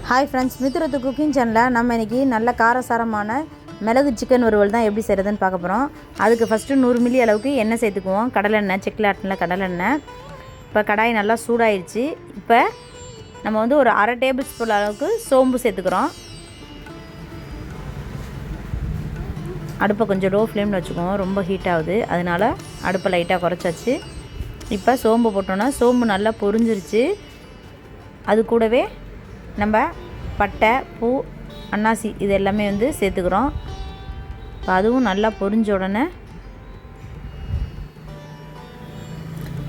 Hi friends, மித்ரத்து cooking சேனலில் நம்ம இன்றைக்கி நல்ல காரசாரமான மிளகு சிக்கன் வறுவல் தான் எப்படி செய்கிறதுன்னு பார்க்க போகிறோம். அதுக்கு ஃபஸ்ட்டு 100 மில்லி அளவுக்கு எண்ணெய் சேர்த்துக்குவோம். கடலெண்ணெய், செக்கில் ஆட்டின கடலெண்ணெய். இப்போ கடாய் நல்லா சூடாயிடுச்சு. இப்போ நம்ம வந்து ஒரு அரை டேபிள் ஸ்பூன் அளவுக்கு சோம்பு சேர்த்துக்கிறோம். அடுப்பை கொஞ்சம் லோ ஃப்ளேமில் வச்சுக்குவோம், ரொம்ப ஹீட் ஆகுது, அதனால் அடுப்பை லைட்டாக குறைச்சாச்சு. இப்போ சோம்பு போட்டோன்னா சோம்பு நல்லா பொரிஞ்சிருச்சு. அது கூடவே நம்ம பட்டை, பூ, அன்னாசி இது எல்லாமே வந்து சேர்த்துக்கிறோம். இப்போ அதுவும் நல்லா பொரிஞ்ச உடனே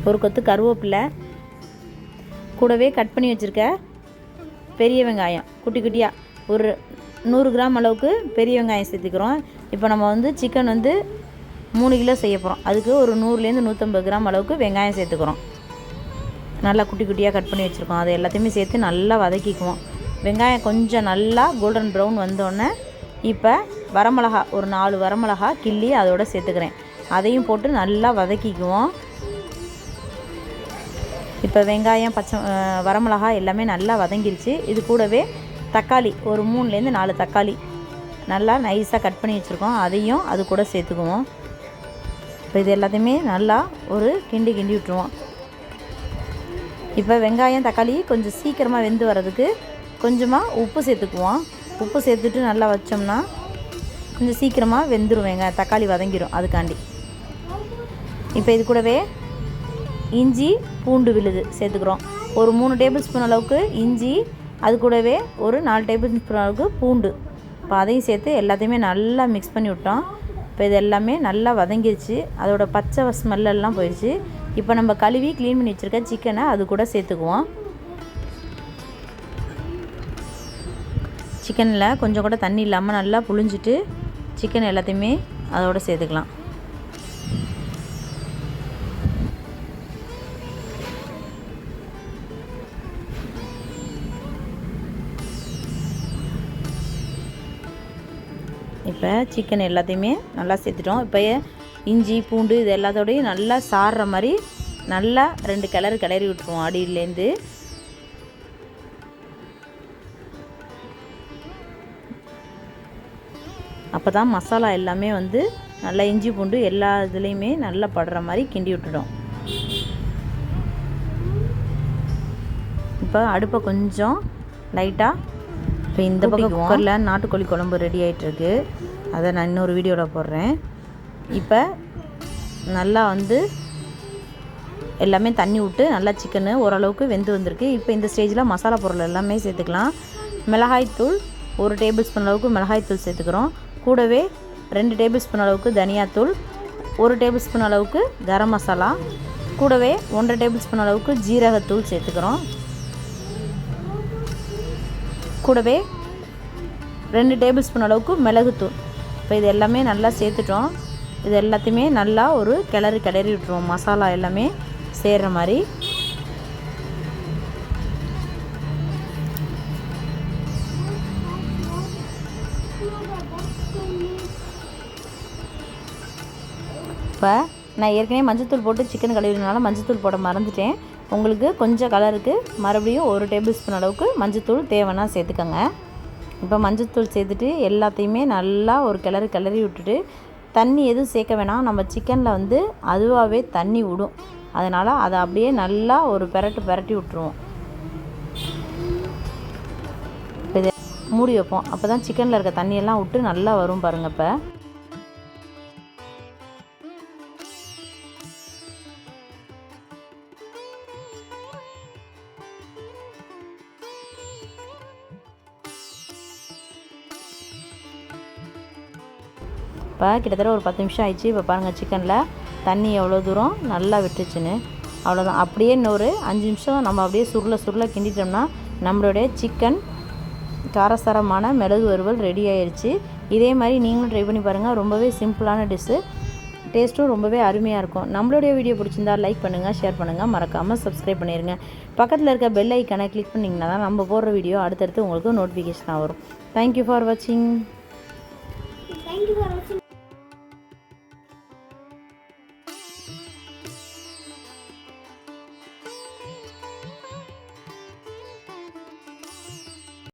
ஒரு கொத்து கருவேப்பிலை, கூடவே கட் பண்ணி வச்சுருக்க பெரிய வெங்காயம் குட்டி குட்டியாக ஒரு 100 கிராம் அளவுக்கு பெரிய வெங்காயம் சேர்த்துக்கிறோம். இப்போ நம்ம வந்து சிக்கன் வந்து 3 கிலோ செய்ய போகிறோம். அதுக்கு ஒரு 100லேருந்து 150 கிராம் அளவுக்கு வெங்காயம் சேர்த்துக்கிறோம். நல்லா குட்டி குட்டியாக கட் பண்ணி வச்சுருக்கோம். அதை எல்லாத்தையுமே சேர்த்து நல்லா வதக்கிக்குவோம். வெங்காயம் கொஞ்சம் நல்லா கோல்டன் ப்ரௌன் வந்தோடனே இப்போ வரமிளகா ஒரு 4 வரமிளகா கிள்ளி அதோடு சேர்த்துக்கிறேன். அதையும் போட்டு நல்லா வதக்கிக்குவோம். இப்போ வெங்காயம், வரமிளகா எல்லாமே நல்லா வதங்கிருச்சு. இது கூடவே தக்காளி ஒரு 3லேருந்து 4 தக்காளி நல்லா நைஸாக கட் பண்ணி வச்சுருக்கோம். அதையும் அது கூட சேர்த்துக்குவோம். இப்போ இது எல்லாத்தையுமே நல்லா ஒரு கிண்டி விட்டுருவோம். இப்போ வெங்காயம், தக்காளி கொஞ்சம் சீக்கிரமாக வெந்து வர்றதுக்கு கொஞ்சமாக உப்பு சேர்த்துக்குவோம். உப்பு சேர்த்துட்டு நல்லா வச்சோம்னா கொஞ்சம் சீக்கிரமாக வெந்துடும், வெங்காயம் தக்காளி வதங்கிடும், அதுக்காண்டி. இப்போ இது கூடவே இஞ்சி பூண்டு விழுது சேர்த்துக்கிறோம். ஒரு 3 டேபிள் ஸ்பூன் அளவுக்கு இஞ்சி, அது கூடவே ஒரு 4 டேபிள் ஸ்பூன் அளவுக்கு பூண்டு. இப்போ அதையும் சேர்த்து எல்லாத்தையுமே நல்லா மிக்ஸ் பண்ணி விட்டோம். இப்போ இது எல்லாமே நல்லா வதங்கிடுச்சு. அதோட பச்சை ஸ்மெல்லாம் போயிடுச்சு. இப்போ நம்ம கழுவி க்ளீன் பண்ணி வச்சுருக்க சிக்கனை அது கூட சேர்த்துக்குவோம். சிக்கனில் கொஞ்சம் கூட தண்ணி இல்லாமல் நல்லா புழிஞ்சிட்டு சிக்கன் எல்லாத்தையுமே அதோடு சேர்த்துக்கலாம். இப்போ சிக்கன் எல்லாத்தையுமே நல்லா சேர்த்துட்டோம். இப்போ இஞ்சி பூண்டு இது எல்லாத்தோடையும் நல்லா சாறுற மாதிரி நல்லா 2 கிளறி விட்டுருவோம் அடியிலேருந்து. அப்போ தான் மசாலா எல்லாமே வந்து நல்லா இஞ்சி பூண்டு எல்லா இதுலேயுமே நல்லா படுற மாதிரி கிண்டி விட்டுடும். இப்போ அடுப்பை கொஞ்சம் லைட்டாக இப்போ இந்த பக்கம் குக்கரில் நாட்டுக்கோழி குழம்பு ரெடி ஆகிட்டுருக்கு. அதை நான் இன்னொரு வீடியோவில் போடுறேன். இப்போ நல்லா வந்து எல்லாமே தண்ணி விட்டு நல்லா சிக்கனு ஓரளவுக்கு வெந்து வந்திருக்கு. இப்போ இந்த ஸ்டேஜில் மசாலா பொருள் எல்லாமே சேர்த்துக்கலாம். மிளகாய்த்தூள் 1 டேபிள் ஸ்பூன் அளவுக்கு மிளகாய்த்தூள் சேர்த்துக்கிறோம். கூடவே 2 டேபிள் ஸ்பூன் அளவுக்கு தனியாத்தூள், 1 டேபிள் ஸ்பூன் அளவுக்கு கரம் மசாலா, கூடவே 1.5 டேபிள் ஸ்பூன் அளவுக்கு ஜீரகத்தூள் சேர்த்துக்கிறோம். கூடவே 2 டேபிள் ஸ்பூன் அளவுக்கு மிளகுத்தூள். இப்போ இது எல்லாமே நல்லா சேர்த்துட்டோம். இது எல்லாத்தையுமே நல்லா ஒரு கிளறி விட்டுருவோம், மசாலா எல்லாமே சேர்கிற மாதிரி. இப்போ நான் ஏற்கனவே மஞ்சத்தூள் போட்டு சிக்கன் கழுவினால மஞ்சத்தூள் போட மறந்துட்டேன். உங்களுக்கு கொஞ்சம் கலருக்கு மறுபடியும் 1 டேபிள் ஸ்பூன் அளவுக்கு மஞ்சத்தூள் தேவைன்னா சேர்த்துக்கோங்க. இப்போ மஞ்சத்தூள் சேர்த்துட்டு எல்லாத்தையுமே நல்லா ஒரு கிளறி விட்டுட்டு தண்ணி எதுவும் சேர்க்க வேணாம். நம்ம சிக்கனில் வந்து அதுவாகவே தண்ணி விடும், அதனால் அதை அப்படியே நல்லா ஒரு பெரட்டி விட்டுருவோம். இதை மூடி வைப்போம். அப்போ தான் சிக்கனில் இருக்க தண்ணியெல்லாம் விட்டு நல்லா வரும் பாருங்கள். இப்போ கிட்டத்தட்ட ஒரு 10 நிமிஷம் ஆயிடுச்சு. இப்போ பாருங்கள் சிக்கனில் தண்ணி எவ்வளோ தூரம் நல்லா விட்டுச்சுன்னு. அவ்வளோதான். அப்படியே இன்னொரு 5 நிமிஷம் நம்ம அப்படியே சுருள கிண்டிட்டோம்னா நம்மளுடைய சிக்கன் காரசாரமான மிளகு வறுவல் ரெடி ஆயிடுச்சு. இதே மாதிரி நீங்களும் ட்ரை பண்ணி பாருங்கள். ரொம்பவே சிம்பிளான டிஷ்ஷு, டேஸ்ட்டும் ரொம்பவே அருமையாக இருக்கும். நம்மளுடைய வீடியோ பிடிச்சிருந்தா லைக் பண்ணுங்கள், ஷேர் பண்ணுங்கள், மறக்காமல் சப்ஸ்கிரைப் பண்ணிடுங்க. பக்கத்தில் இருக்க பெல் ஐக்கானை கிளிக் பண்ணிங்கன்னா தான் நம்ம போடுற வீடியோ அடுத்தடுத்து உங்களுக்கு நோட்டிஃபிகேஷனாக வரும். தேங்க்யூ ஃபார் வாட்சிங்.